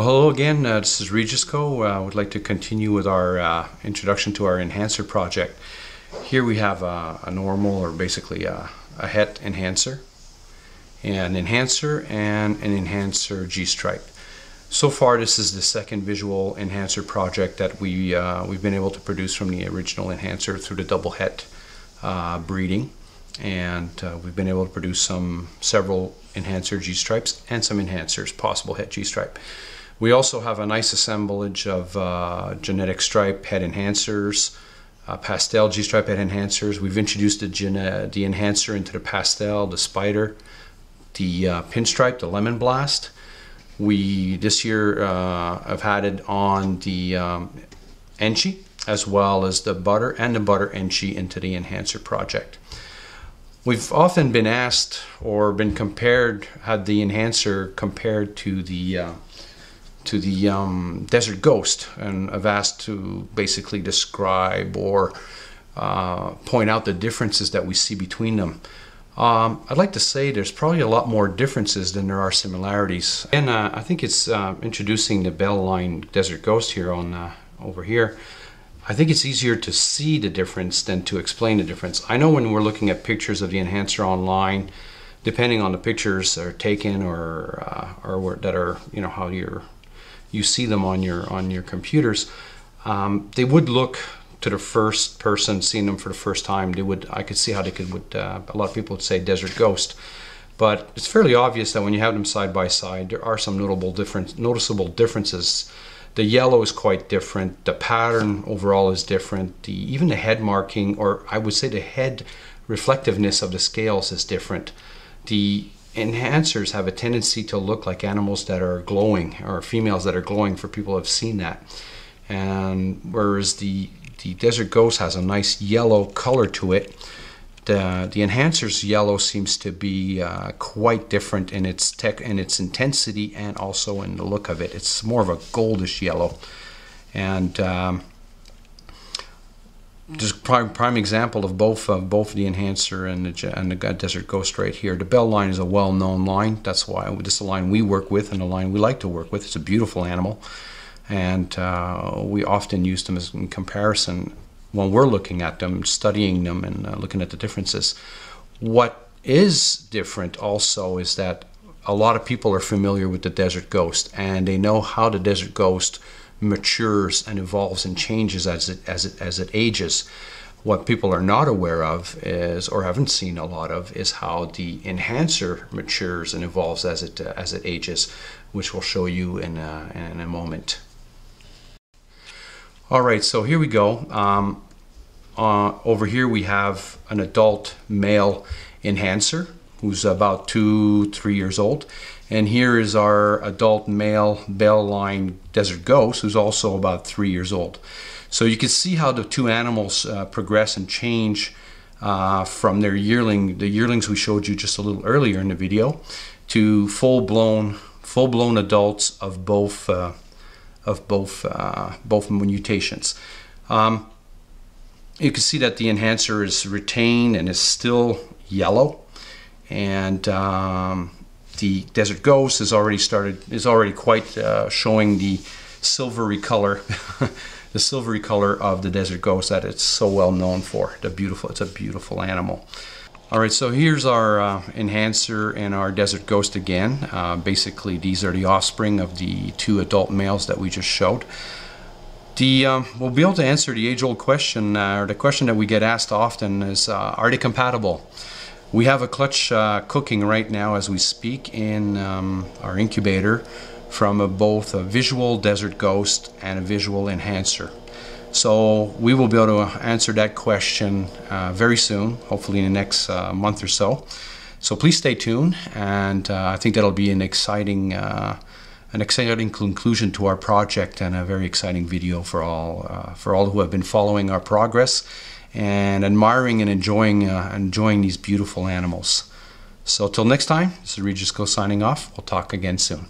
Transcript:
Well, hello again. This is Regisco. I would like to continue with our introduction to our enhancer project. Here we have a normal, or basically a het enhancer, an enhancer, and an enhancer G-stripe. So far, this is the second visual enhancer project that we've been able to produce from the original enhancer through the double het breeding, and we've been able to produce several enhancer G-stripes and some enhancers, possible het G-stripe. We also have a nice assemblage of genetic stripe het enhancers, pastel G-stripe het enhancers. We've introduced the enhancer into the pastel, the spider, the pinstripe, the lemon blast. We this year have added on the enchi, as well as the butter and the butter enchi into the enhancer project. We've often been asked or been compared, had the enhancer compared to the Desert Ghost, and I've asked to basically describe or point out the differences that we see between them. I'd like to say there's probably a lot more differences than there are similarities. And I think it's introducing the Bell line Desert Ghost here on over here. I think it's easier to see the difference than to explain the difference. I know when we're looking at pictures of the enhancer online, depending on the pictures that are taken or that are, you know, how you see them on your computers, they would look, to the first person seeing them for the first time, I could see how they could, a lot of people would say Desert Ghost. But it's fairly obvious that when you have them side by side, there are some noticeable differences. The yellow is quite different. The pattern overall is different. Even the head marking, or I would say the head reflectiveness of the scales, is different. The enhancers have a tendency to look like animals that are glowing, or females that are glowing, for people who have seen that. And whereas the Desert Ghost has a nice yellow color to it, the enhancer's yellow seems to be quite different in its intensity and also in the look of it. It's more of a goldish yellow. And just a prime example of both the enhancer and the Desert Ghost right here. The Bell line is a well-known line. That's why this is a line we work with and a line we like to work with. It's a beautiful animal, and we often use them as in comparison when we're looking at them, studying them, and looking at the differences. What is different also is that a lot of people are familiar with the Desert Ghost, and they know how the Desert Ghost matures and evolves and changes as it ages. What people are not aware of is, or haven't seen a lot of, is how the enhancer matures and evolves as it ages, which we'll show you in a moment. All right, so here we go. Over here we have an adult male enhancer who's about 2-3 years old. And here is our adult male Bell line Desert Ghost, who's also about 3 years old. So you can see how the two animals progress and change from the yearlings we showed you just a little earlier in the video, to full-blown adults of both mutations. You can see that the enhancer is retained and is still yellow, and the Desert Ghost is already quite showing the silvery color, the silvery color of the Desert Ghost that it's so well known for. It's a beautiful animal. All right, so here's our enhancer and our Desert Ghost again. Basically, these are the offspring of the two adult males that we just showed. We'll be able to answer the age-old question, or the question that we get asked often is, are they compatible? We have a clutch cooking right now as we speak in our incubator from both a visual Desert Ghost and a visual enhancer. So we will be able to answer that question very soon, hopefully in the next month or so. So please stay tuned, and I think that'll be an exciting conclusion to our project, and a very exciting video for all who have been following our progress and admiring and enjoying these beautiful animals. So till next time, this is Regisco signing off. We'll talk again soon.